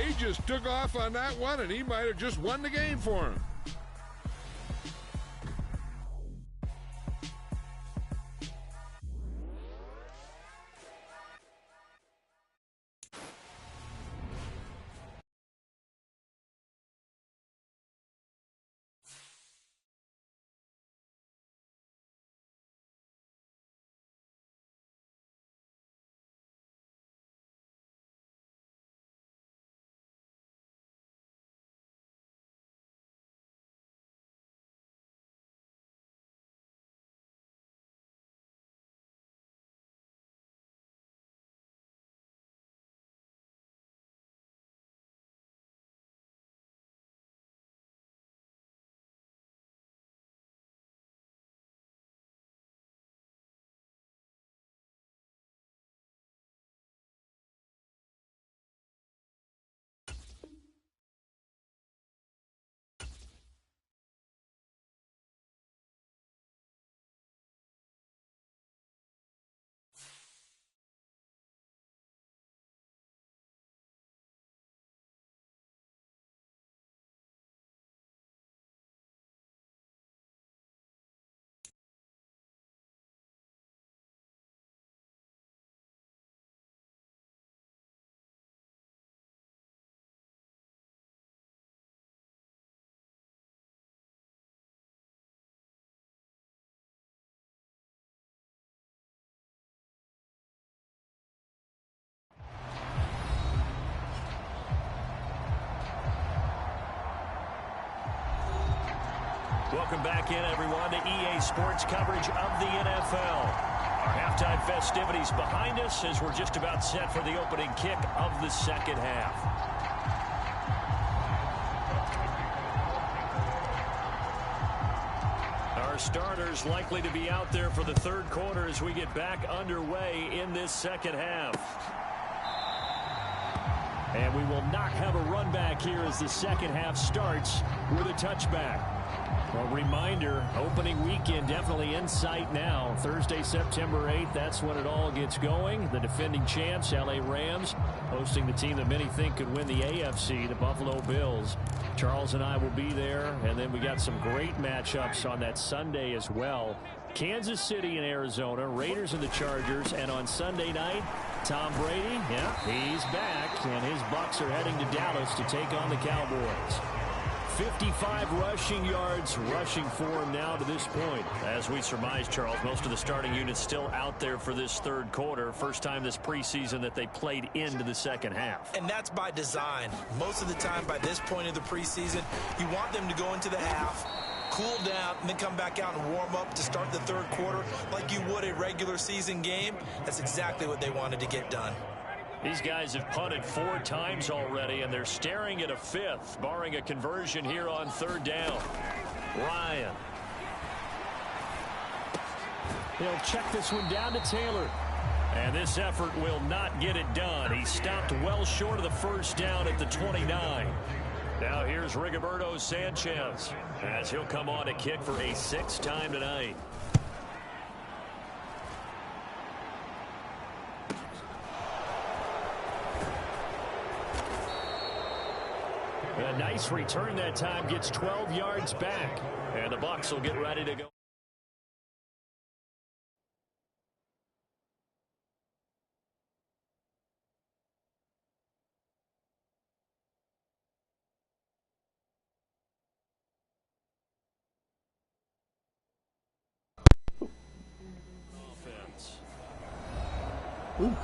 He just took off on that one, and he might have just won the game for him. Welcome back in, everyone, to EA Sports coverage of the NFL. Our halftime festivities behind us as we're just about set for the opening kick of the second half. Our starters likely to be out there for the third quarter as we get back underway in this second half. And we will not have a run back here as the second half starts with a touchback. A reminder, opening weekend definitely in sight now. Thursday, September 8th, that's when it all gets going. The defending champs, LA Rams, hosting the team that many think could win the AFC, the Buffalo Bills. Charles and I will be there, and then we got some great matchups on that Sunday as well. Kansas City and Arizona, Raiders and the Chargers, and on Sunday night, Tom Brady, he's back, and his Bucs are heading to Dallas to take on the Cowboys. 55 rushing yards rushing for him now to this point. As we surmise, Charles, most of the starting units still out there for this third quarter. First time this preseason that they played into the second half. And that's by design. Most of the time by this point of the preseason, you want them to go into the half, cool down, and then come back out and warm up to start the third quarter like you would a regular season game. That's exactly what they wanted to get done. These guys have punted 4 times already, and they're staring at a 5th, barring a conversion here on third down. Ryan. He'll check this one down to Taylor. And this effort will not get it done. He stopped well short of the first down at the 29. Now here's Rigoberto Sanchez as he'll come on to kick for a 6th time tonight. A nice return that time, gets 12 yards back. And the Bucs will get ready to go. Offense. Ooh.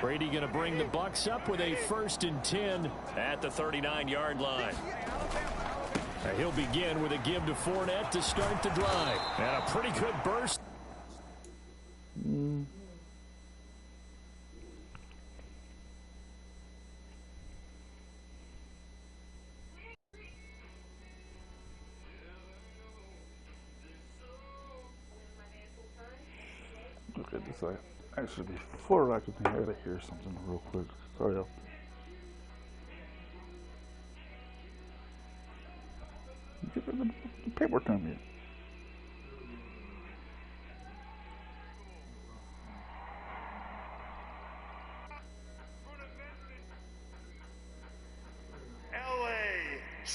Brady going to bring the Bucs up with a 1st and 10 at the 39-yard line. He'll begin with a give to Fournette to start the drive. And a pretty good burst. Look at this. Actually, before I could hear to hear something real quick. Sorry, y'all. Give the paperwork to me.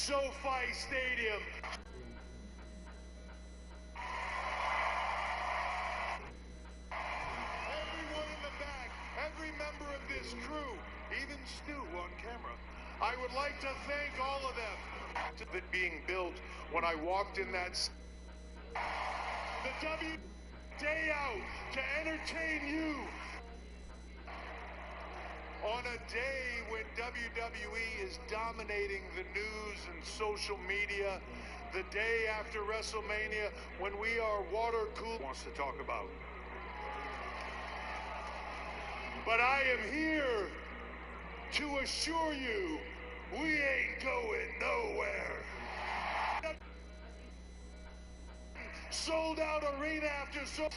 SoFi Stadium. Everyone in the back, every member of this crew, even Stu on camera, I would like to thank all of them. It being built when I walked in that. The W day out to entertain you. On a day when WWE is dominating the news and social media, the day after WrestleMania, when we are water cooled, wants to talk about. But I am here to assure you, we ain't going nowhere. Sold out arena after so.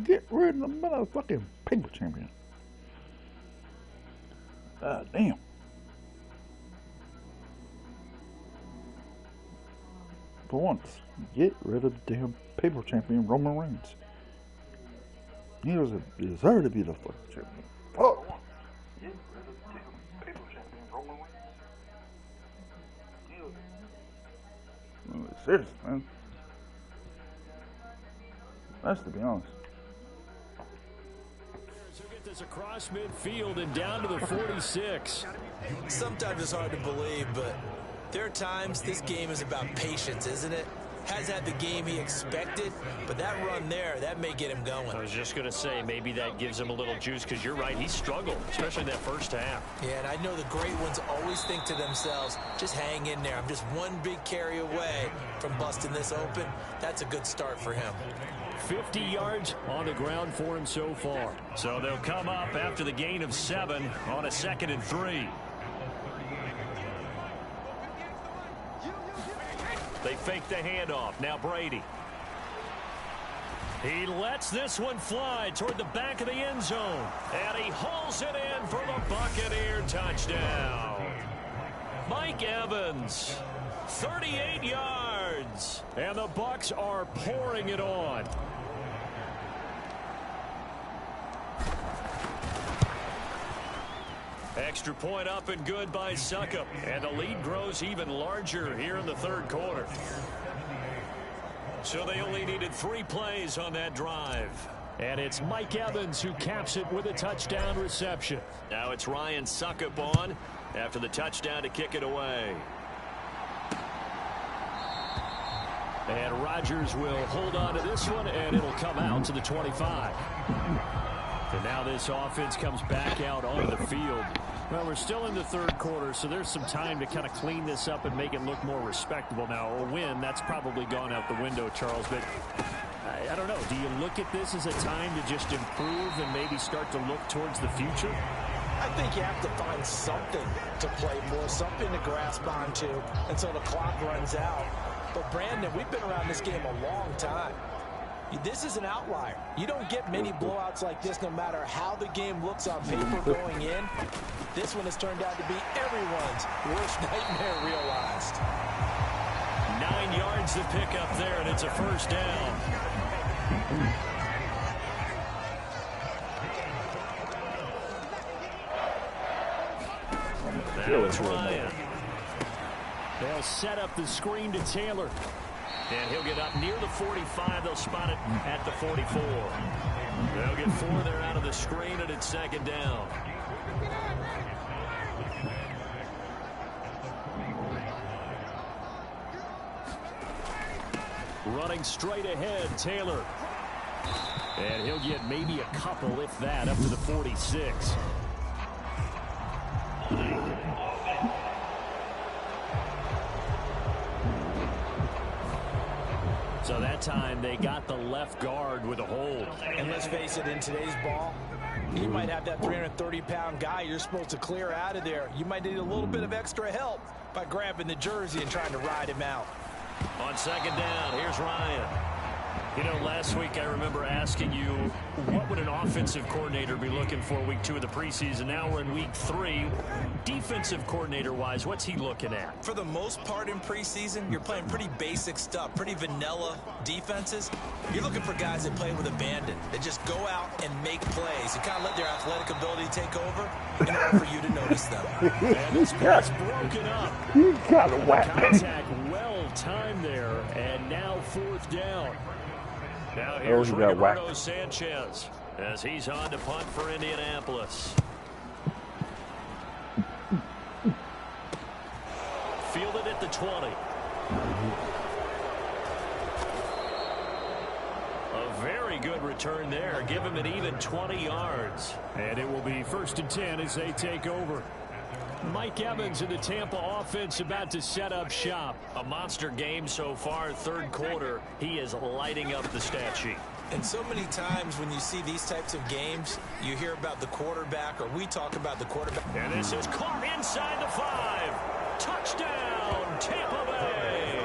Get rid of the motherfucking paper champion. Damn. For once, get rid of the damn paper champion Roman Reigns. He doesn't deserve to be the fucking champion. Oh, get rid of the damn paper champion Roman Reigns. Seriously, man. That's to be honest. He'll get this across midfield and down to the 46. Sometimes it's hard to believe, but there are times this game is about patience, isn't it? Has had the game he expected, but that run there, that may get him going. I was just going to say, maybe that gives him a little juice, because you're right, he struggled, especially in that first half. Yeah, and I know the great ones always think to themselves, just hang in there. I'm just one big carry away from busting this open. That's a good start for him. 50 yards on the ground for him so far. So they'll come up after the gain of 7 on a 2nd and 3. They fake the handoff. Now Brady. He lets this one fly toward the back of the end zone. And he hauls it in for the Buccaneer touchdown. Mike Evans, 38 yards. And the Bucs are pouring it on. Extra point up and good by Succop. And the lead grows even larger here in the third quarter. So they only needed 3 plays on that drive. And it's Mike Evans who caps it with a touchdown reception. Now it's Ryan Succop on after the touchdown to kick it away. And Rodgers will hold on to this one, and it'll come out to the 25. And now this offense comes back out onto the field. Well, we're still in the third quarter, so there's some time to kind of clean this up and make it look more respectable. Now, a win, that's probably gone out the window, Charles, but I don't know. Do you look at this as a time to just improve and maybe start to look towards the future? I think you have to find something to play for, something to grasp onto until the clock runs out. But, Brandon, we've been around this game a long time. This is an outlier. You don't get many blowouts like this no matter how the game looks on paper going in. This one has turned out to be everyone's worst nightmare realized. 9 yards to pick up there, and it's a first down. Now it's Ryan. They'll set up the screen to Taylor. And he'll get up near the 45. They'll spot it at the 44. They'll get 4 there out of the screen, and it's second down. Running straight ahead, Taylor. And he'll get maybe a couple, if that, up to the 46. So that time they got the left guard with a hold. And let's face it, in today's ball, you might have that 330-pound guy you're supposed to clear out of there. You might need a little bit of extra help by grabbing the jersey and trying to ride him out. On second down, here's Ryan. You know, last week I remember asking you, what would an offensive coordinator be looking for week 2 of the preseason? Now we're in week 3. Defensive coordinator-wise, what's he looking at? For the most part in preseason, you're playing pretty basic stuff, pretty vanilla defenses. You're looking for guys that play with abandon, that just go out and make plays. You kind of let their athletic ability take over in order for you to notice them. And this pass broken up. You got a whack. Contact well timed there, and now 4th down. Now here's Roberto Sanchez as he's on to punt for Indianapolis. Fielded at the 20. A very good return there. Give him an even 20 yards. And it will be 1st and 10 as they take over. Mike Evans in the Tampa offense about to set up shop. A monster game so far, 3rd quarter. He is lighting up the stat sheet. And so many times when you see these types of games, you hear about the quarterback, or we talk about the quarterback. And this is caught inside the 5. Touchdown, Tampa Bay.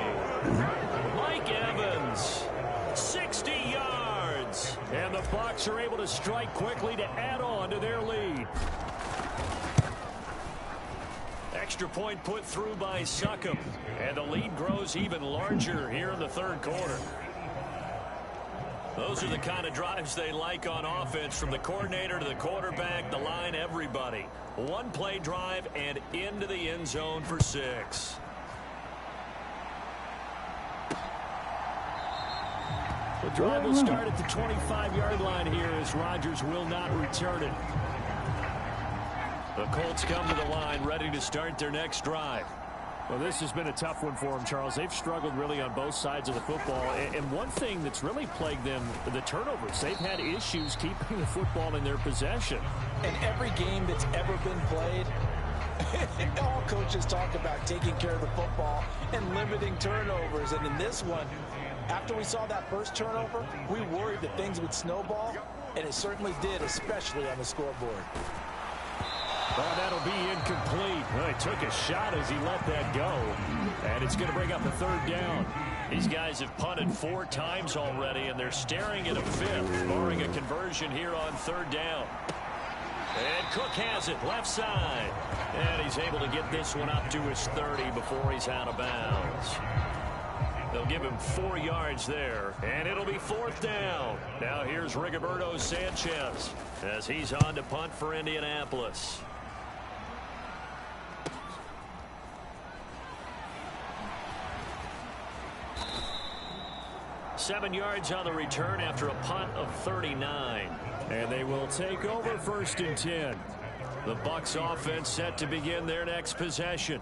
Mike Evans, 60 yards. And the Bucs are able to strike quickly to add on to their lead. Extra point put through by Succop. And the lead grows even larger here in the 3rd quarter. Those are the kind of drives they like on offense, from the coordinator to the quarterback, the line, everybody. 1-play drive and into the end zone for 6. The drive will start at the 25-yard line here as Rodgers will not return it. The Colts come to the line ready to start their next drive. Well, this has been a tough one for them, Charles. They've struggled really on both sides of the football. And one thing that's really plagued them, the turnovers. They've had issues keeping the football in their possession. In every game that's ever been played, all coaches talk about taking care of the football and limiting turnovers. And in this one, after we saw that first turnover, we worried that things would snowball, and it certainly did, especially on the scoreboard. Oh, that'll be incomplete. Well, he took a shot as he let that go. And it's going to bring up a 3rd down. These guys have punted 4 times already, and they're staring at a 5th, barring a conversion here on 3rd down. And Cook has it, left side. And he's able to get this one up to his 30 before he's out of bounds. They'll give him 4 yards there, and it'll be 4th down. Now here's Roberto Sanchez as he's on to punt for Indianapolis. 7 yards on the return after a punt of 39. And they will take over 1st and 10. The Bucs offense set to begin their next possession.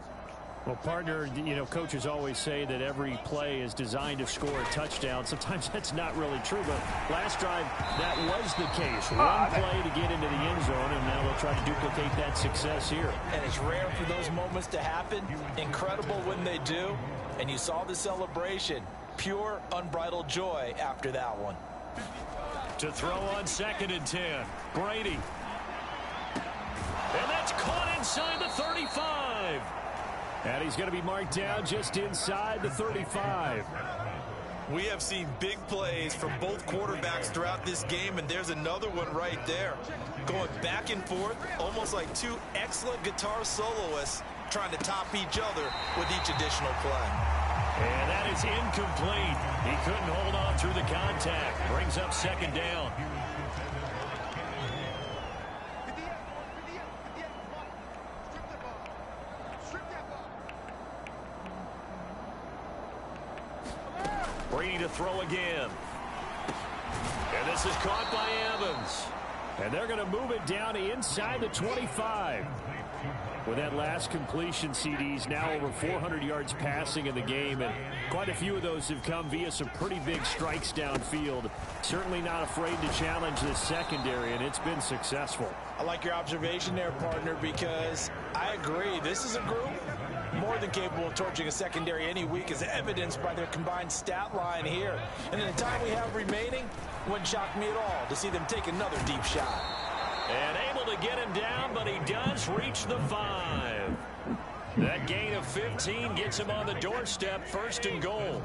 Well, partner, you know, coaches always say that every play is designed to score a touchdown. Sometimes that's not really true, but last drive, that was the case. One play to get into the end zone, and now they'll try to duplicate that success here. And it's rare for those moments to happen. Incredible when they do. And you saw the celebration. Pure, unbridled joy after that one. To throw on 2nd and 10. Brady. And that's caught inside the 35. And he's going to be marked down just inside the 35. We have seen big plays from both quarterbacks throughout this game, and there's another one right there. Going back and forth, almost like 2 excellent guitar soloists trying to top each other with each additional play. And that is incomplete. He couldn't hold on through the contact. Brings up 2nd down. Brady to throw again. And this is caught by Evans. And they're going to move it down inside the 25. With that last completion, CD's now over 400 yards passing in the game, and quite a few of those have come via some pretty big strikes downfield. Certainly not afraid to challenge the secondary, and it's been successful. I like your observation there, partner, because I agree. This is a group more than capable of torching a secondary any week, as evidenced by their combined stat line here. And in the time we have remaining, wouldn't shock me at all to see them take another deep shot. And able to get him down, but he does reach the 5. That gain of 15 gets him on the doorstep, 1st and goal.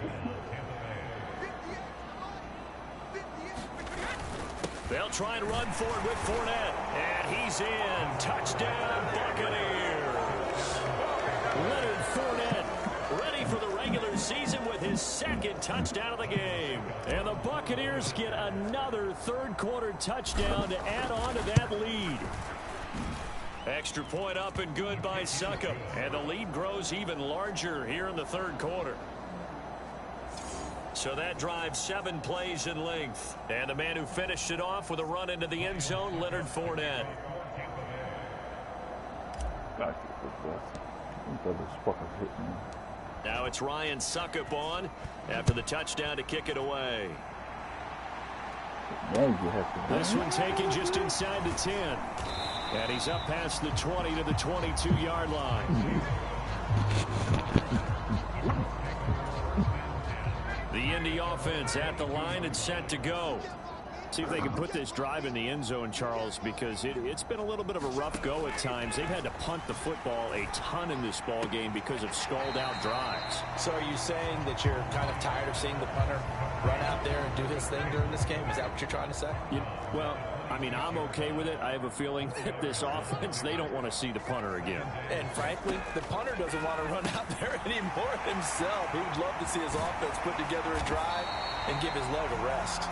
They'll try and run for it with Fournette. And he's in. Touchdown, Buccaneers. Leonard Fournette ready for the regular season with his second touchdown of the game. And the Buccaneers get another third-quarter touchdown to add on to that lead. Extra point up and good by Succop. And the lead grows even larger here in the third quarter. So that drive 7 plays in length. And the man who finished it off with a run into the end zone, Leonard Fournette. Now it's Ryan Succop on after the touchdown to kick it away. This one taken just inside the 10. And he's up past the 20 to the 22-yard line. The Indy offense at the line and set to go. See if they can put this drive in the end zone, Charles, because it's been a little bit of a rough go at times. They've had to punt the football a ton in this ball game because of stalled-out drives. So are you saying that you're kind of tired of seeing the punter run out there and do his thing during this game? Is that what you're trying to say? Well, I mean, I'm okay with it. I have a feeling that this offense, they don't want to see the punter again. And frankly, the punter doesn't want to run out there anymore himself. He would love to see his offense put together a drive and give his leg a rest.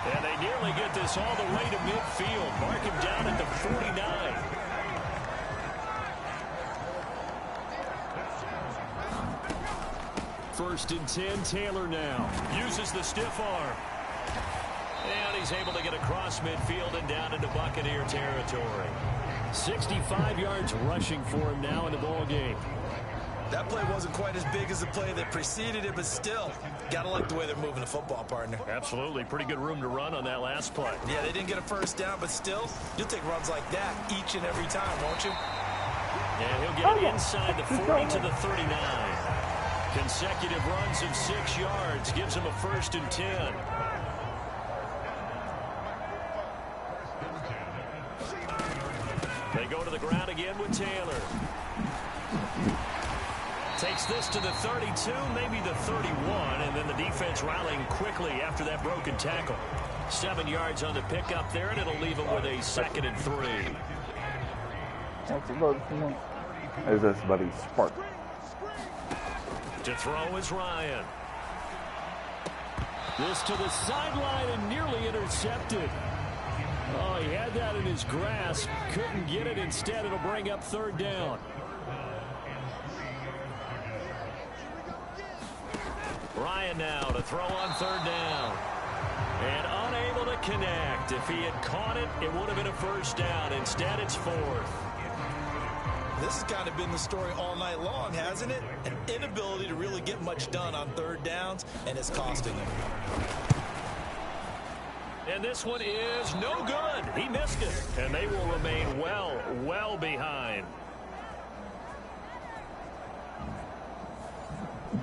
And they nearly get this all the way to midfield. Mark him down at the 49. First and 10, Taylor now. Uses the stiff arm. And he's able to get across midfield and down into Buccaneer territory. 65 yards rushing for him now in the ball game. That play wasn't quite as big as the play that preceded it, but still, gotta like the way they're moving the football, partner. Absolutely. Pretty good room to run on that last play. Yeah, they didn't get a first down, but still, you'll take runs like that each and every time, won't you? And he'll get it inside the 40 to the 39. Consecutive runs of 6 yards gives him a first and 10. They go to the ground again with Taylor. Takes this to the 32, maybe the 31, and then the defense rallying quickly after that broken tackle. 7 yards on the pickup there, and it'll leave him with a 2nd and 3. Is this buddy Spark? To throw is Ryan. This to the sideline and nearly intercepted. Oh, he had that in his grasp. Couldn't get it. Instead, it'll bring up 3rd down. Ryan now to throw on 3rd down. And unable to connect. If he had caught it, it would have been a first down. Instead, it's 4th. This has kind of been the story all night long, hasn't it? An inability to really get much done on 3rd downs, and it's costing them. And this one is no good. He missed it. And they will remain well behind.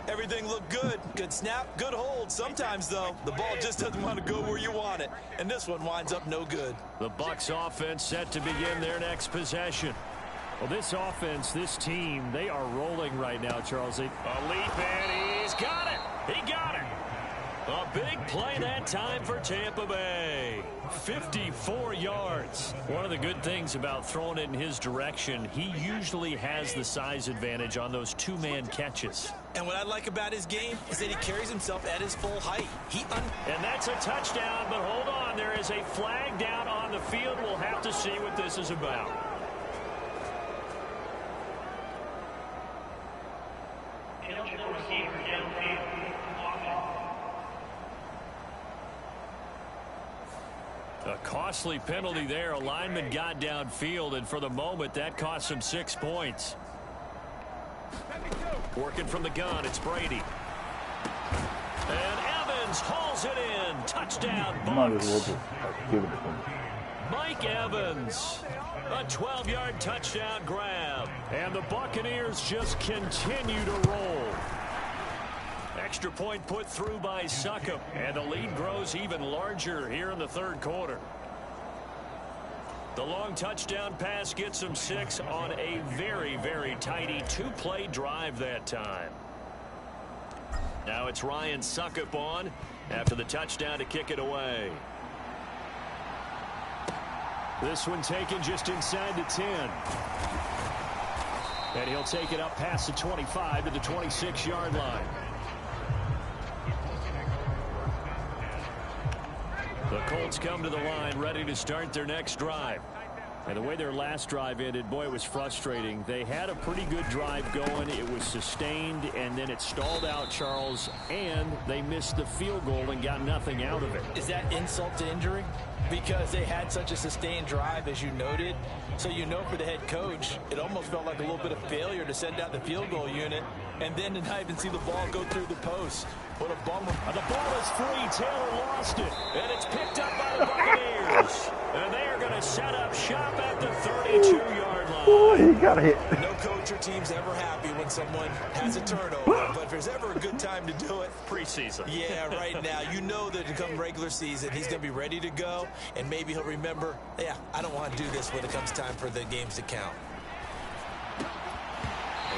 Everything looked good. Good snap, good hold. Sometimes, though, the ball just doesn't want to go where you want it. And this one winds up no good. The Bucs offense set to begin their next possession. Well, this offense, this team, they are rolling right now, Charles. A leap, and he's got it. He got it. A big play that time for Tampa Bay. 54 yards. One of the good things about throwing it in his direction, he usually has the size advantage on those 2-man catches. And what I like about his game is that he carries himself at his full height. And that's a touchdown, but hold on. There is a flag down on the field. We'll have to see what this is about. A costly penalty there. A lineman got downfield, and for the moment, that cost him 6 points. Working from the gun, it's Brady. And Evans hauls it in. Touchdown, Bucs. Mike Evans. A 12-yard touchdown grab. And the Buccaneers just continue to roll. Extra point put through by Succop, and the lead grows even larger here in the 3rd quarter. The long touchdown pass gets him 6 on a very tidy 2-play drive that time. Now it's Ryan Succop on after the touchdown to kick it away. This one taken just inside the 10. And he'll take it up past the 25 to the 26-yard line. The Colts come to the line ready to start their next drive. And the way their last drive ended, boy, it was frustrating. They had a pretty good drive going. It was sustained, and then it stalled out, Charles, and they missed the field goal and got nothing out of it. Is that insult to injury? Because they had such a sustained drive, as you noted. So you know for the head coach, it almost felt like a little bit of failure to send out the field goal unit and then to not even see the ball go through the post. What a bummer. The ball is free. Taylor lost it. And it's picked up by the Buccaneers. And they are going to set up shop at the 32-yard line. Boy, he got hit. No coach or team's ever happy when someone has a turnover. But if there's ever a good time to do it, preseason. Yeah, right now. You know that to come regular season, he's going to be ready to go. And maybe he'll remember, yeah, I don't want to do this when it comes time for the games to count.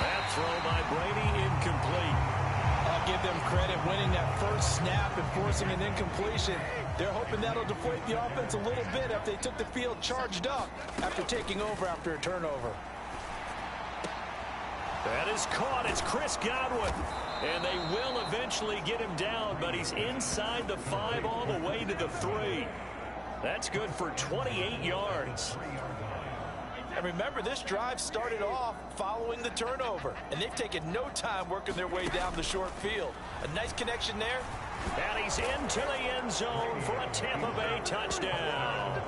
That throw by Brady incomplete. I'll give them credit winning that first snap and forcing an incompletion. They're hoping that'll deflate the offense a little bit if they took the field charged up after taking over after a turnover. That is caught. It's Chris Godwin. And they will eventually get him down, but he's inside the 5 all the way to the 3. That's good for 28 yards. And remember, this drive started off following the turnover, and they've taken no time working their way down the short field. A nice connection there. And he's into the end zone for a Tampa Bay touchdown.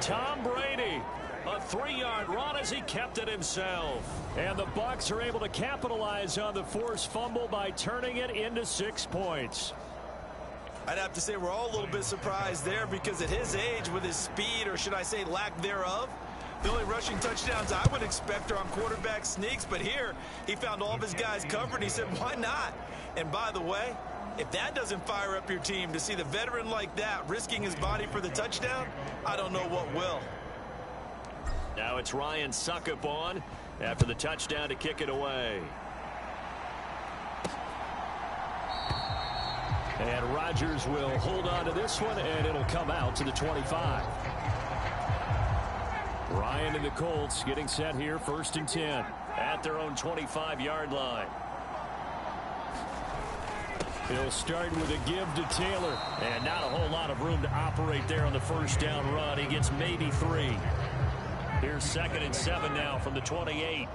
Tom Brady, a 3-yard run as he kept it himself. And the Bucs are able to capitalize on the forced fumble by turning it into 6 points. I'd have to say we're all a little bit surprised there because at his age, with his speed, or should I say lack thereof, the only rushing touchdowns I would expect are on quarterback sneaks, but here he found all of his guys covered, and he said, why not? And by the way, if that doesn't fire up your team to see the veteran like that risking his body for the touchdown, I don't know what will. Now it's Ryan Suckup on after the touchdown to kick it away. And Rodgers will hold on to this one, and it'll come out to the 25. Ryan and the Colts getting set here, 1st and 10 at their own 25-yard line. He'll start with a give to Taylor, and not a whole lot of room to operate there on the first down run. He gets maybe 3. Here's 2nd and 7 now from the 28.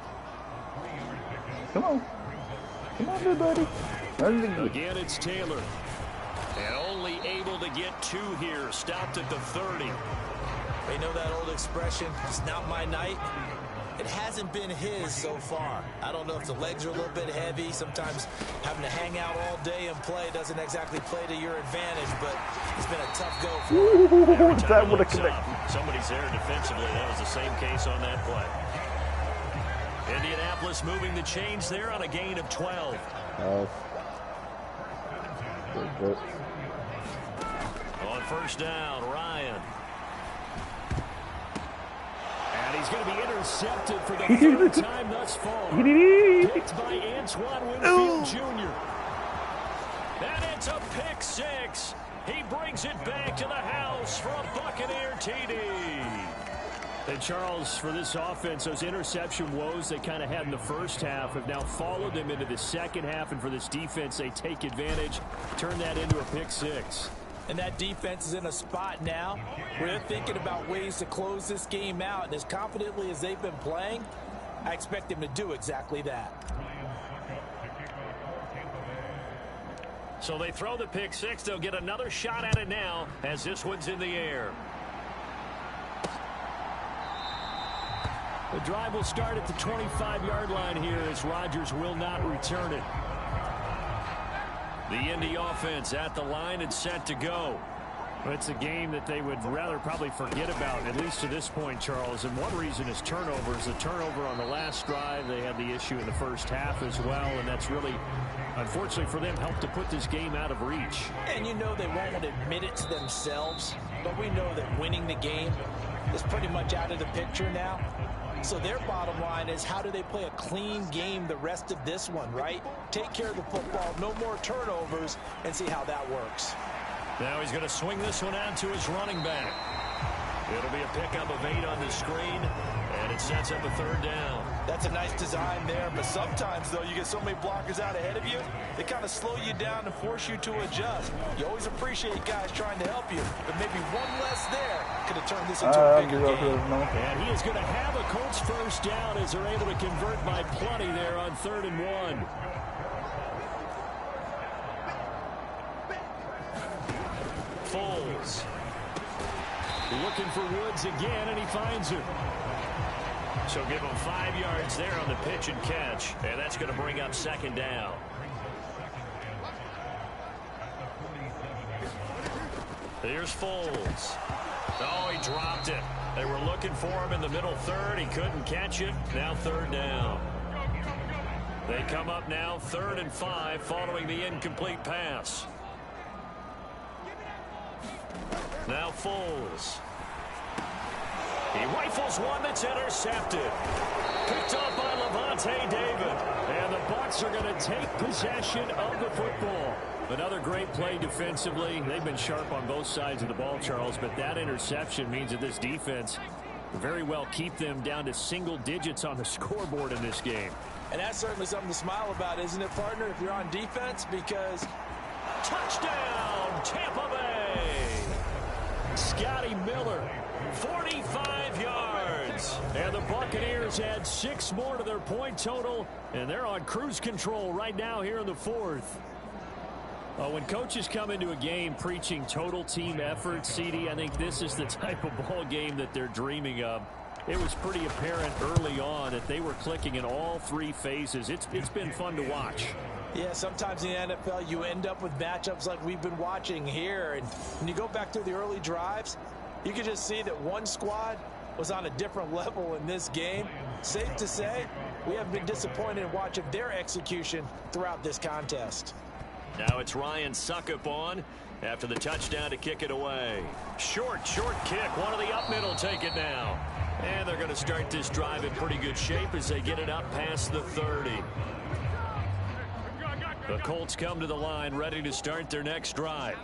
Come on. Come on, buddy. Again, it's Taylor. And only able to get 2 here. Stopped at the 30. They know that old expression, it's not my night. It hasn't been his so far. I don't know if the legs are a little bit heavy. Sometimes having to hang out all day and play doesn't exactly play to your advantage, but it's been a tough go for him. That would have connected. Somebody's there defensively. That was the same case on that play. Indianapolis moving the chains there on a gain of 12. On first down, Ryan. And he's going to be intercepted for the 3rd time thus far. Picked by Antoine Winfield Jr. And it's a pick 6. He brings it back to the house for a Buccaneer TD. And Charles, for this offense, those interception woes they kind of had in the first half have now followed them into the second half. And for this defense, they take advantage, turn that into a pick 6. And that defense is in a spot now where they're thinking about ways to close this game out. And as confidently as they've been playing, I expect them to do exactly that. So they throw the pick 6. They'll get another shot at it now as this one's in the air. The drive will start at the 25-yard line here as Rodgers will not return it. The Indy offense at the line and set to go. Well, it's a game that they would rather probably forget about, at least to this point, Charles. And one reason is turnovers. The turnover on the last drive, they had the issue in the first half as well, and that's really, unfortunately for them, helped to put this game out of reach. And you know they won't admit it to themselves, but we know that winning the game is pretty much out of the picture now. So their bottom line is, how do they play a clean game the rest of this one, right? Take care of the football, no more turnovers, and see how that works. Now he's going to swing this one out to his running back. It'll be a pickup of 8 on the screen, and it sets up a 3rd down. That's a nice design there, but sometimes, though, you get so many blockers out ahead of you, they kind of slow you down and force you to adjust. You always appreciate guys trying to help you, but maybe one less there could have turned this into a bigger game. And he is going to have a Colts 1st down as they're able to convert by plenty there on 3rd and 1. Foles looking for Woods again, and he finds him. So give him 5 yards there on the pitch and catch, and that's going to bring up 2nd down. Here's Foles. Oh, he dropped it. They were looking for him in the middle 3rd. He couldn't catch it. Now 3rd down. They come up now 3rd and 5 following the incomplete pass. Now Foles. He rifles one that's intercepted. Picked up by Levante David. And the Bucs are going to take possession of the football. Another great play defensively. They've been sharp on both sides of the ball, Charles, but that interception means that this defense very well keep them down to single digits on the scoreboard in this game. And that's certainly something to smile about, isn't it, partner, if you're on defense? Because touchdown, Tampa Bay! Scotty Miller, 45 yards. And the Buccaneers add 6 more to their point total, and they're on cruise control right now here in the 4th. When coaches come into a game preaching total team effort, CD, I think this is the type of ball game that they're dreaming of. It was pretty apparent early on that they were clicking in all 3 phases. It's been fun to watch. Yeah, sometimes in the NFL you end up with matchups like we've been watching here. And when you go back to the early drives, you can just see that one squad was on a different level in this game. Safe to say, we haven't been disappointed in watching their execution throughout this contest. Now it's Ryan Suckup on after the touchdown to kick it away. Short kick. One of the up middle take it now. And they're going to start this drive in pretty good shape as they get it up past the 30. The Colts come to the line ready to start their next drive.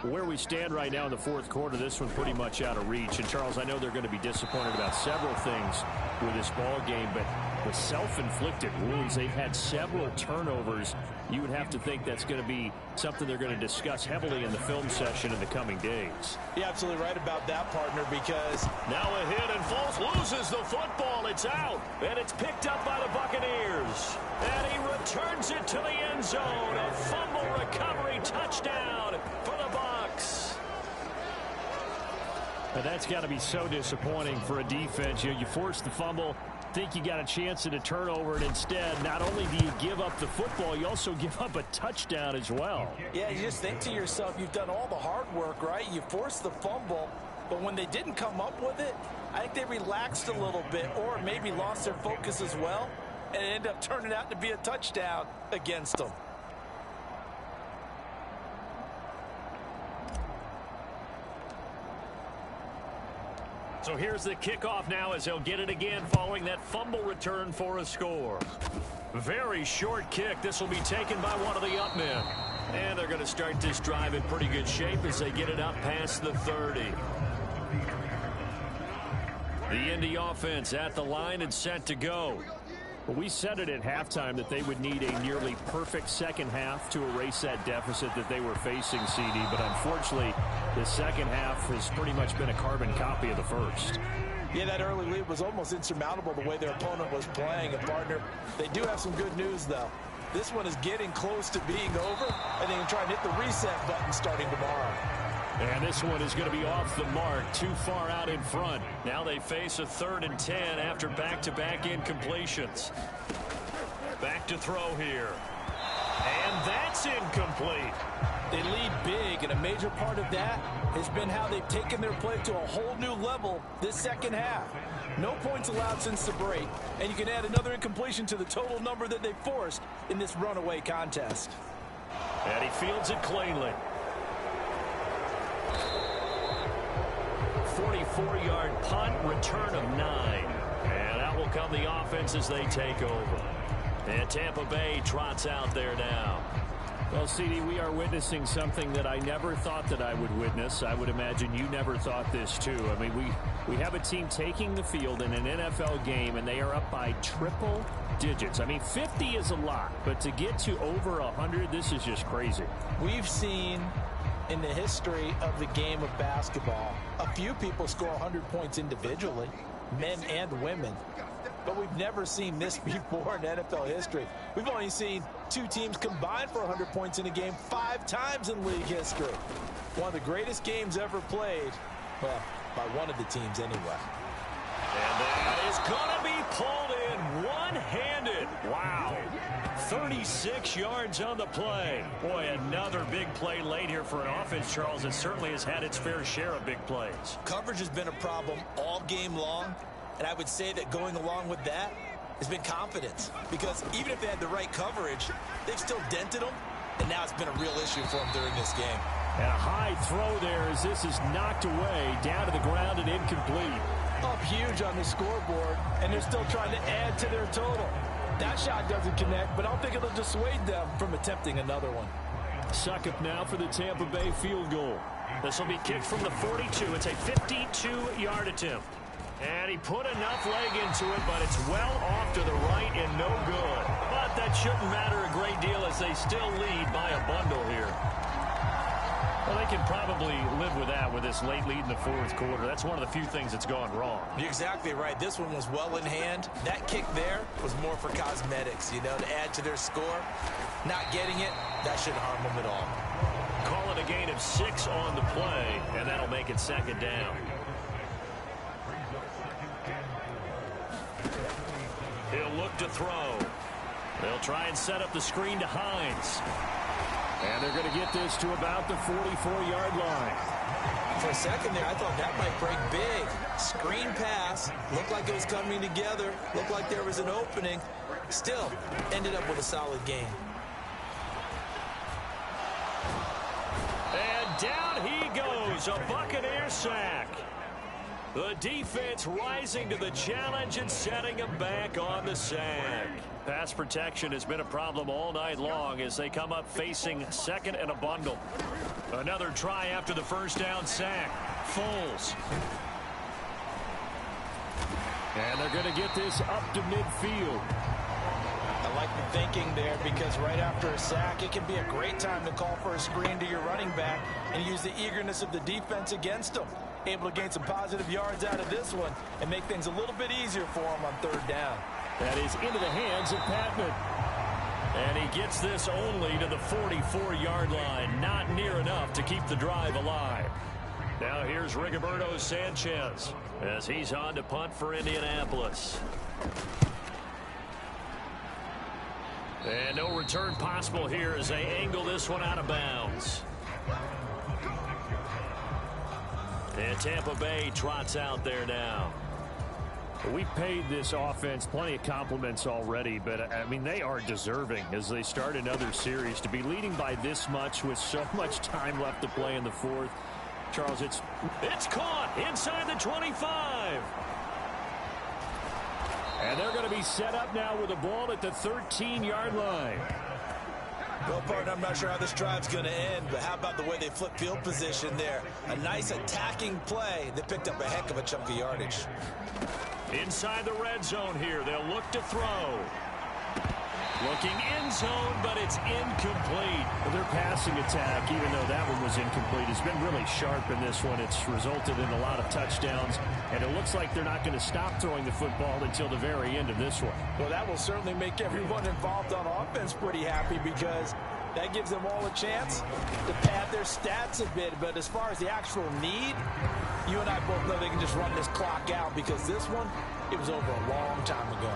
Where we stand right now in the 4th quarter, this one pretty much out of reach. And, Charles, I know they're going to be disappointed about several things with this ball game, but the self-inflicted wounds, they've had several turnovers. You would have to think that's going to be something they're going to discuss heavily in the film session in the coming days. You're absolutely right about that, partner, because now a hit, and Foles loses the football. It's out, and it's picked up by the Buccaneers. And he returns it to the end zone. A fumble recovery touchdown for the Bucs. And that's got to be so disappointing for a defense. You force the fumble, think you got a chance at a turnover, and instead, not only do you give up the football, you also give up a touchdown as well. Yeah, you just think to yourself, you've done all the hard work, right? You forced the fumble, but when they didn't come up with it, I think they relaxed a little bit or maybe lost their focus as well, and it ended up turning out to be a touchdown against them. So here's the kickoff now as they'll get it again following that fumble return for a score. Very short kick. This will be taken by one of the up men. And they're going to start this drive in pretty good shape as they get it up past the 30. The Indy offense at the line and set to go. We said it at halftime that they would need a nearly perfect second half to erase that deficit that they were facing, CD. But unfortunately, the second half has pretty much been a carbon copy of the first. Yeah, that early lead was almost insurmountable the way their opponent was playing. And, partner, they do have some good news, though. This one is getting close to being over, and they can try and hit the reset button starting tomorrow. And this one is going to be off the mark, too far out in front. Now they face a 3rd and 10 after back-to-back incompletions. Back to throw here. And that's incomplete. They lead big, and a major part of that has been how they've taken their play to a whole new level this second half. No points allowed since the break, and you can add another incompletion to the total number that they forced in this runaway contest. And he fields it cleanly. 44-yard punt, return of 9. And out will come the offense as they take over. And Tampa Bay trots out there now. Well, CD, we are witnessing something that I never thought that I would witness. I would imagine you never thought this, too. I mean, we have a team taking the field in an NFL game, and they are up by triple digits. I mean, 50 is a lot, but to get to over 100, this is just crazy. We've seen in the history of the game of basketball a few people score 100 points individually, men and women. But we've never seen this before in NFL history. We've only seen two teams combine for 100 points in a game 5 times in league history. One of the greatest games ever played, well, by one of the teams anyway. And that is going to be pulled in one-handed. Wow. 36 yards on the play. Boy, another big play late here for an offense, Charles. It certainly has had its fair share of big plays. Coverage has been a problem all game long. And I would say that going along with that has been confidence. Because even if they had the right coverage, they've still dented them. And now it's been a real issue for them during this game. And a high throw there as this is knocked away, down to the ground and incomplete. Up huge on the scoreboard, and they're still trying to add to their total. That shot doesn't connect, but I don't think it'll dissuade them from attempting another one. Suckup now for the Tampa Bay field goal. This will be kicked from the 42. It's a 52-yard attempt. And he put enough leg into it, but it's well off to the right and no good. But that shouldn't matter a great deal as they still lead by a bundle here. Well, they can probably live with that with this late lead in the fourth quarter. That's one of the few things that's gone wrong. You're exactly right. This one was well in hand. That kick there was more for cosmetics, you know, to add to their score. Not getting it, that shouldn't harm them at all. Call it a gain of 6 on the play, and that'll make it second down. He'll look to throw. They'll try and set up the screen to Hines. And they're going to get this to about the 44-yard line. For a second there, I thought that might break big. Screen pass. Looked like it was coming together. Looked like there was an opening. Still, ended up with a solid gain. And down he goes. A Buccaneer sack. The defense rising to the challenge and setting him back on the sack. Pass protection has been a problem all night long as they come up facing second and a bundle. Another try after the first down sack. Foles. And they're going to get this up to midfield. I like the thinking there because right after a sack, it can be a great time to call for a screen to your running back and use the eagerness of the defense against them. Able to gain some positive yards out of this one and make things a little bit easier for him on third down. That is into the hands of Patman. And he gets this only to the 44-yard line. Not near enough to keep the drive alive. Now here's Rigoberto Sanchez as he's on to punt for Indianapolis. And no return possible here as they angle this one out of bounds. And Tampa Bay trots out there now. We paid this offense plenty of compliments already, but, I mean, they are deserving as they start another series. To be leading by this much with so much time left to play in the fourth. Charles, it's caught inside the 25. And they're going to be set up now with a ball at the 13-yard line. Well, partner, I'm not sure how this drive's going to end, but how about the way they flip field position there? A nice attacking play that picked up a heck of a chunk of yardage. Inside the red zone here, they'll look to throw. Looking end zone, but it's incomplete. Well, their passing attack, even though that one was incomplete, has been really sharp in this one. It's resulted in a lot of touchdowns, and it looks like they're not going to stop throwing the football until the very end of this one. Well, that will certainly make everyone involved on offense pretty happy because that gives them all a chance to pad their stats a bit. But as far as the actual need, you and I both know they can just run this clock out because this one, it was over a long time ago.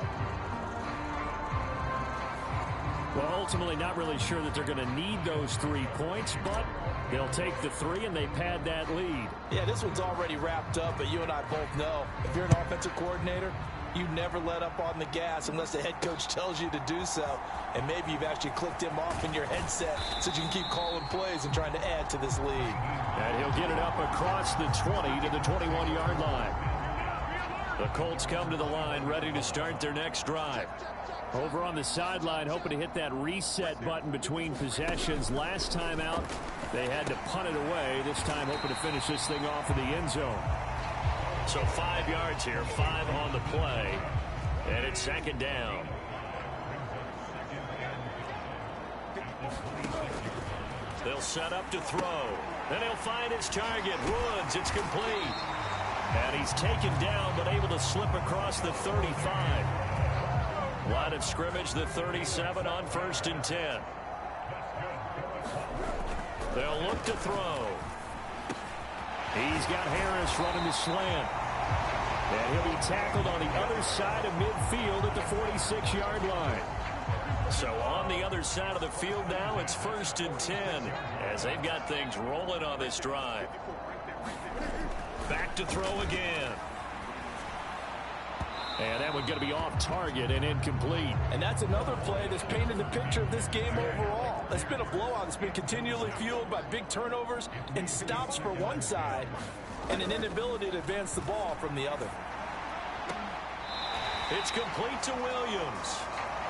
Well, ultimately not really sure that they're going to need those 3 points, but they'll take the 3 and they pad that lead. Yeah, this one's already wrapped up, but you and I both know if you're an offensive coordinator, you never let up on the gas unless the head coach tells you to do so. And maybe you've actually clicked him off in your headset so you can keep calling plays and trying to add to this lead. And he'll get it up across the 20 to the 21-yard line. The Colts come to the line ready to start their next drive. Over on the sideline, hoping to hit that reset button between possessions. Last time out, they had to punt it away. This time, hoping to finish this thing off in the end zone. So 5 yards here, 5 on the play. And it's second down. They'll set up to throw. Then he'll find his target. Woods, it's complete. And he's taken down, but able to slip across the 35. Line of scrimmage, the 37 on 1st and 10. They'll look to throw. He's got Harris running the slant. And he'll be tackled on the other side of midfield at the 46-yard line. So on the other side of the field now, it's 1st and 10 as they've got things rolling on this drive. Back to throw again. And that one's going to be off target and incomplete. And that's another play that's painted the picture of this game overall. It's been a blowout. It's been continually fueled by big turnovers and stops for one side and an inability to advance the ball from the other. It's complete to Williams.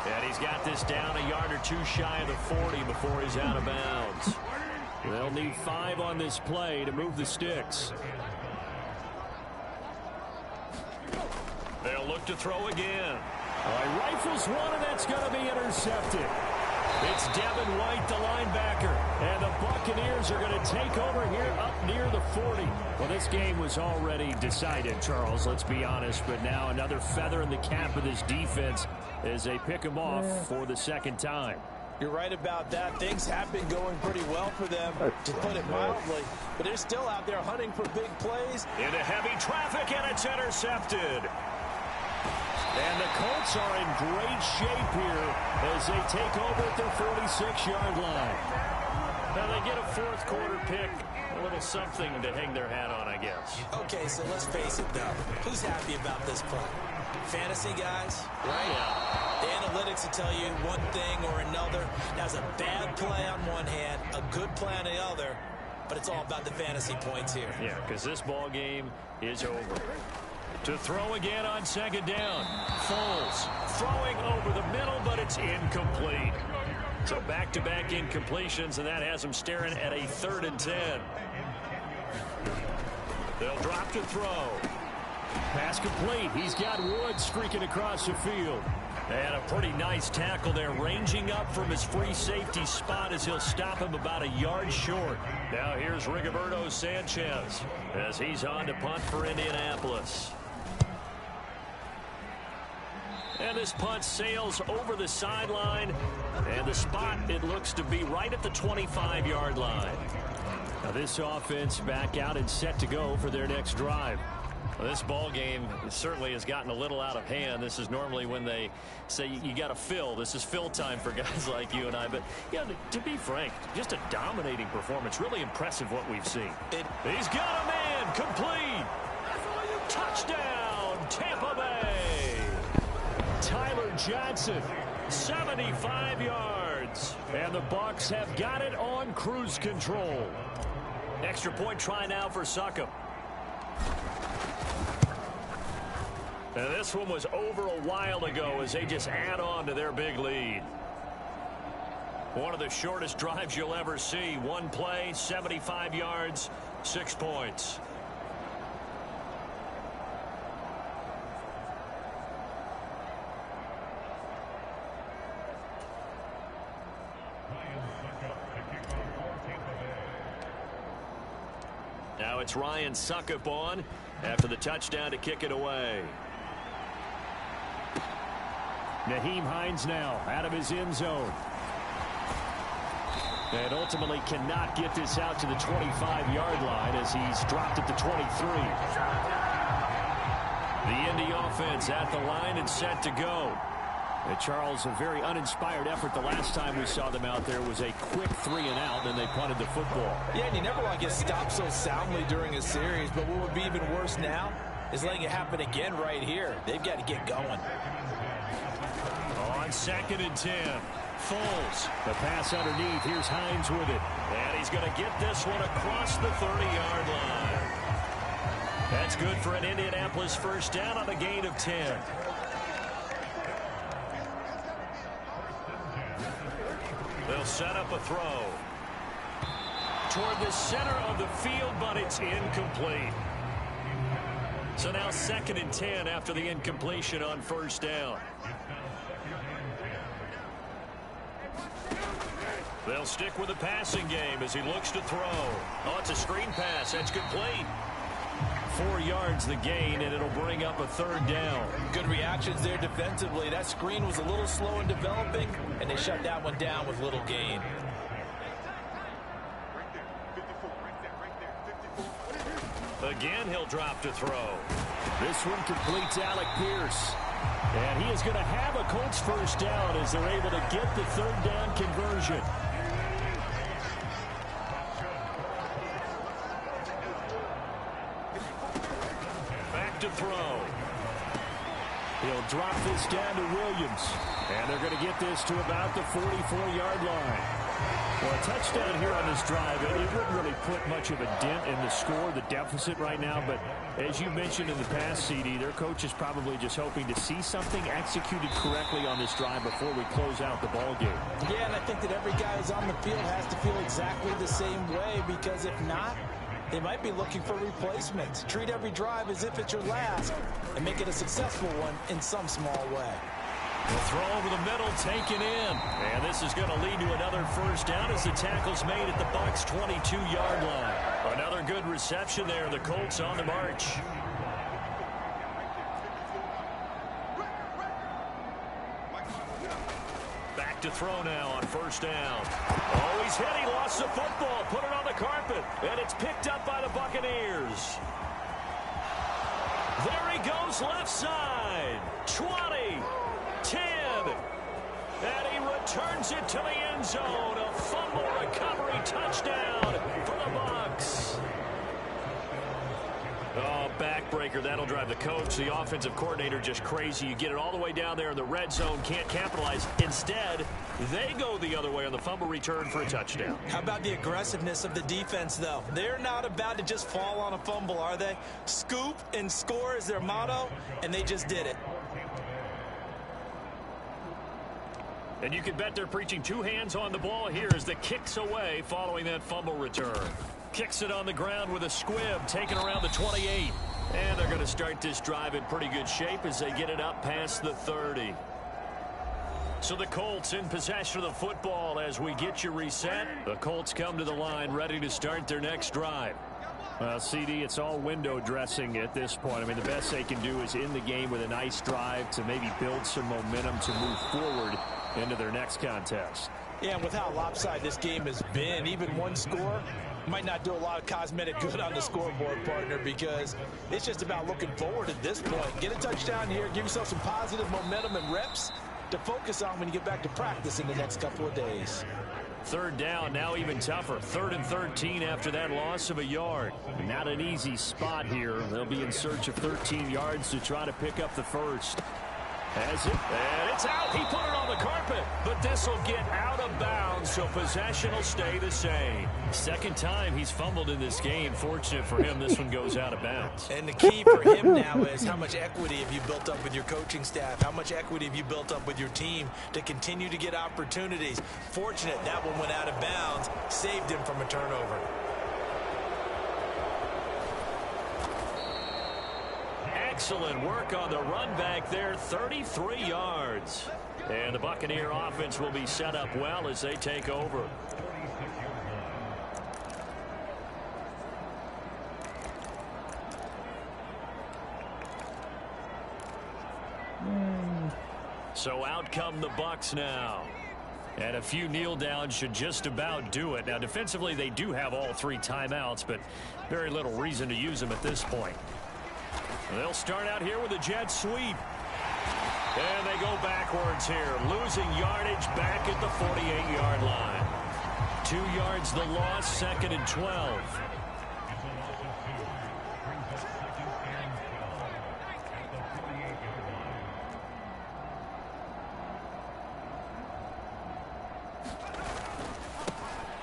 And he's got this down a yard or two shy of the 40 before he's out of bounds. They'll need 5 on this play to move the sticks. They'll look to throw again. All right, rifles one, and that's going to be intercepted. It's Devin White, the linebacker. And the Buccaneers are going to take over here up near the 40. Well, this game was already decided, Charles, let's be honest. But now another feather in the cap of this defense as they pick him off for the second time. You're right about that. Things have been going pretty well for them, to put it mildly. But they're still out there hunting for big plays. Into heavy traffic, and it's intercepted. And the Colts are in great shape here as they take over at their 46-yard line. Now they get a fourth quarter pick, a little something to hang their hat on, I guess. Okay, so let's face it, though. Who's happy about this play? Fantasy guys, right? Yeah. The analytics will tell you one thing or another. That's a bad play on one hand, a good play on the other, but it's all about the fantasy points here. Yeah, because this ball game is over. To throw again on second down. Foles throwing over the middle, but it's incomplete. So back-to-back incompletions, and that has him staring at a 3rd and 10. They'll drop to throw. Pass complete. He's got Woods streaking across the field. And a pretty nice tackle there, ranging up from his free safety spot as he'll stop him about a yard short. Now here's Rigoberto Sanchez as he's on to punt for Indianapolis. And this punt sails over the sideline, and the spot, it looks to be right at the 25-yard line. Now this offense back out and set to go for their next drive. Well, this ball game certainly has gotten a little out of hand. This is normally when they say you got to fill. This is fill time for guys like you and I. But, yeah, to be frank, just a dominating performance. Really impressive what we've seen. He's got a man complete. Touchdown, Tampa Bay. Tyler Johnson, 75 yards. And the Bucs have got it on cruise control. Extra point try now for Succop. And this one was over a while ago as they just add on to their big lead. One of the shortest drives you'll ever see. One play, 75 yards, 6 points. Now it's Ryan Succop on after the touchdown to kick it away. Nyheim Hines now out of his end zone. And ultimately cannot get this out to the 25-yard line as he's dropped at the 23. The Indy offense at the line and set to go. And Charles, a very uninspired effort the last time we saw them out there was a quick 3-and-out, and they punted the football. Yeah, and you never want to get stopped so soundly during a series, but what would be even worse now is letting it happen again right here. They've got to get going. On 2nd and 10, Foles. The pass underneath. Here's Hines with it. And he's going to get this one across the 30-yard line. That's good for an Indianapolis first down on a gain of 10. They'll set up a throw toward the center of the field, but it's incomplete. So now 2nd and 10 after the incompletion on first down. They'll stick with the passing game as he looks to throw. Oh, it's a screen pass. That's complete. 4 yards the gain, and it'll bring up a 3rd down. Good reactions there defensively. That screen was a little slow in developing, and they shut that one down with little gain. Again, he'll drop to throw. This one completes Alec Pierce. And he is going to have a Colts first down as they're able to get the 3rd down conversion. Back to throw. He'll drop this down to Williams. And they're going to get this to about the 44-yard line. Well, a touchdown here on this drive, it wouldn't really put much of a dent in the score, the deficit right now. But as you mentioned in the past, CD, their coach is probably just hoping to see something executed correctly on this drive before we close out the ball game. Yeah, and I think that every guy who's on the field has to feel exactly the same way, because if not, they might be looking for replacements. Treat every drive as if it's your last and make it a successful one in some small way. The throw over the middle, taken in. And this is going to lead to another first down as the tackle's made at the Bucs' 22-yard line. Another good reception there. The Colts on the march. Back to throw now on first down. Oh, he's hit. He lost the football. Put it on the carpet. And it's picked up by the Buccaneers. There he goes, left side. 20. 10, and he returns it to the end zone. A fumble recovery touchdown for the Bucs. Oh, backbreaker. That'll drive the coach, the offensive coordinator, just crazy. You get it all the way down there in the red zone, can't capitalize. Instead, they go the other way on the fumble return for a touchdown. How about the aggressiveness of the defense, though? They're not about to just fall on a fumble, are they? Scoop and score is their motto, and they just did it. And you can bet they're preaching 2 hands on the ball here as the kick's away following that fumble return. Kicks it on the ground with a squib, taken around the 28. And they're going to start this drive in pretty good shape as they get it up past the 30. So the Colts in possession of the football as we get you reset. The Colts come to the line ready to start their next drive. Well, CD, it's all window dressing at this point. I mean, the best they can do is end the game with a nice drive to maybe build some momentum to move forward into their next contest. Yeah, and with how lopsided this game has been, even one score might not do a lot of cosmetic good on the scoreboard, partner, because it's just about looking forward at this point. Get a touchdown here, give yourself some positive momentum and reps to focus on when you get back to practice in the next couple of days. 3rd down, now even tougher. 3rd and 13 after that loss of a yard. Not an easy spot here. They'll be in search of 13 yards to try to pick up the first. Has it, and it's out. He put it on the carpet, but this will get out of bounds, so possession will stay the same. 2nd time he's fumbled in this game. Fortunate for him, this one goes out of bounds. And the key for him now is how much equity have you built up with your coaching staff? How much equity have you built up with your team to continue to get opportunities? Fortunate that one went out of bounds, saved him from a turnover. Excellent work on the run back there, 33 yards. And the Buccaneer offense will be set up well as they take over. So out come the Bucs now. And a few kneel downs should just about do it. Now defensively they do have all 3 timeouts, but very little reason to use them at this point. They'll start out here with a jet sweep. And they go backwards here, losing yardage back at the 48-yard line. 2 yards the loss, 2nd and 12.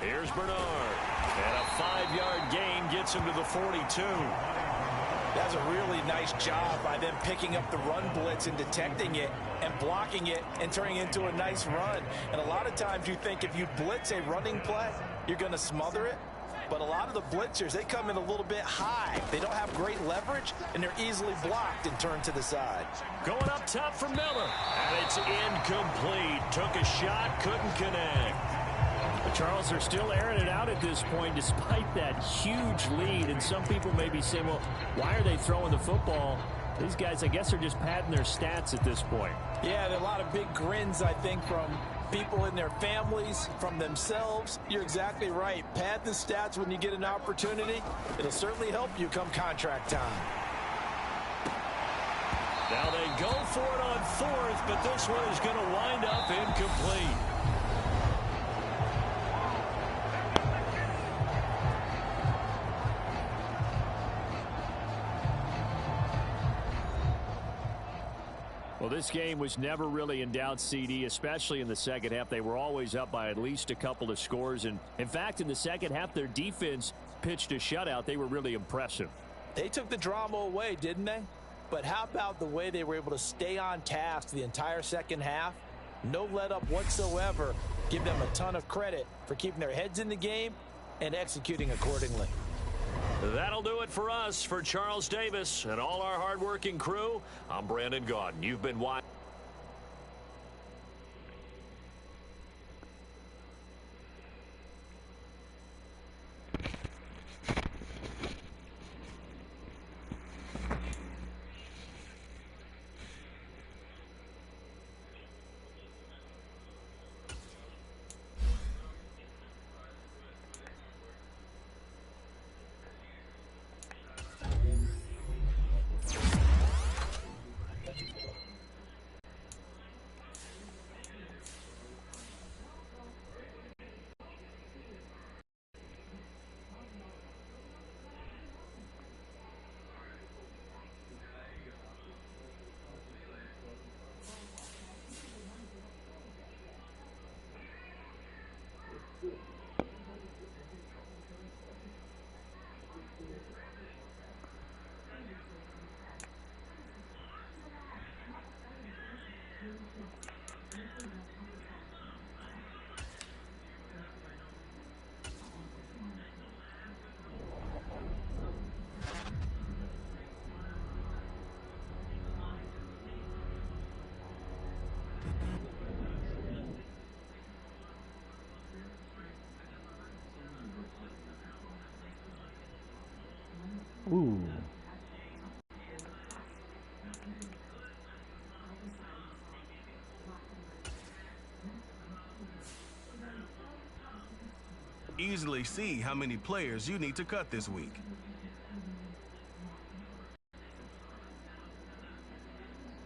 Here's Bernard. And a 5-yard gain gets him to the 42. That's a really nice job by them picking up the run blitz and detecting it and blocking it and turning it into a nice run. And a lot of times you think if you blitz a running play, you're going to smother it. But a lot of the blitzers, they come in a little bit high. They don't have great leverage, and they're easily blocked and turned to the side. Going up top for Miller. And it's incomplete. Took a shot, couldn't connect. The Charles are still airing it out at this point despite that huge lead. And some people may be saying, well, why are they throwing the football? These guys, I guess, are just padding their stats at this point. Yeah, there are a lot of big grins, I think, from people in their families, from themselves. You're exactly right. Pad the stats when you get an opportunity. It'll certainly help you come contract time. Now they go for it on fourth, but this one is going to wind up incomplete. Well, this game was never really in doubt, CD, especially in the second half. They were always up by at least a couple of scores. And, in fact, in the second half, their defense pitched a shutout. They were really impressive. They took the drama away, didn't they? But how about the way they were able to stay on task the entire second half? No let-up whatsoever. Give them a ton of credit for keeping their heads in the game and executing accordingly. That'll do it for us. For Charles Davis and all our hardworking crew, I'm Brandon Gaudin. You've been watching. Ooh. Easily see how many players you need to cut this week.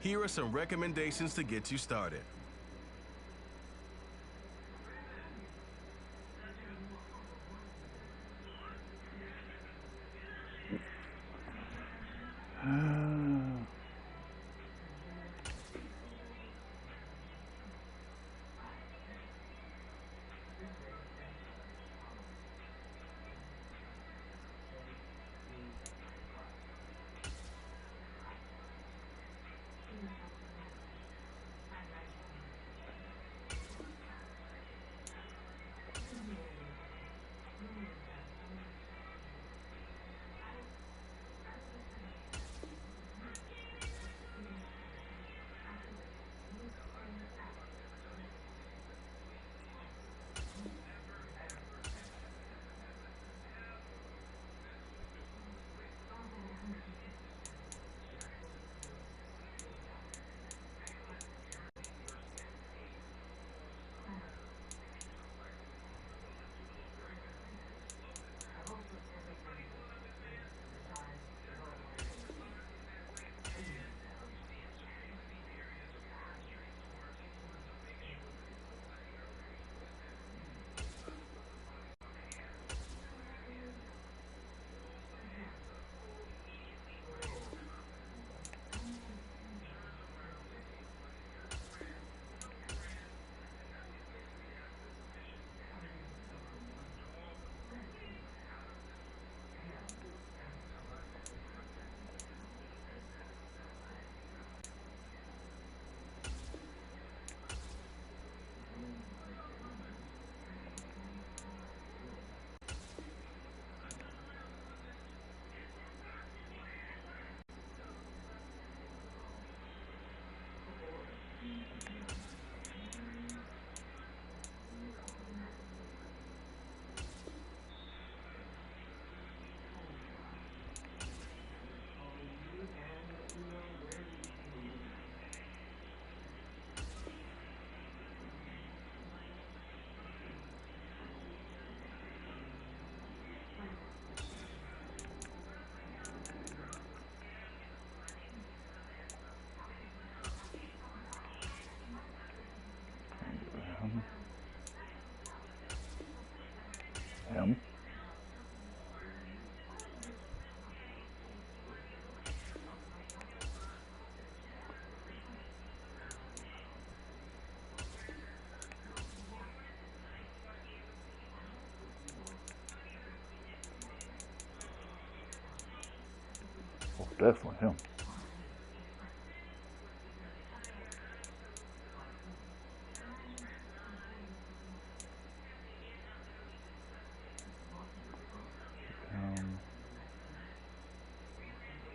Here are some recommendations to get you started. Oh, definitely him.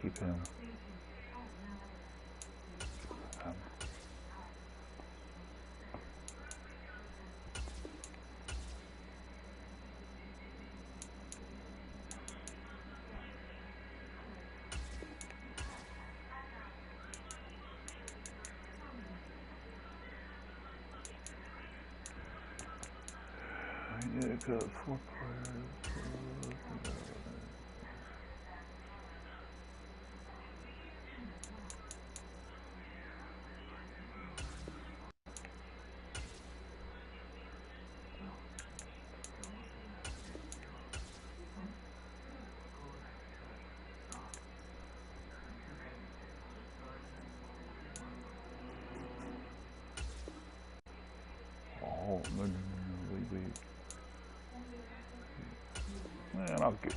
Keep him. Yeah, got 4 players. Oh, no, wait. Man, I'll get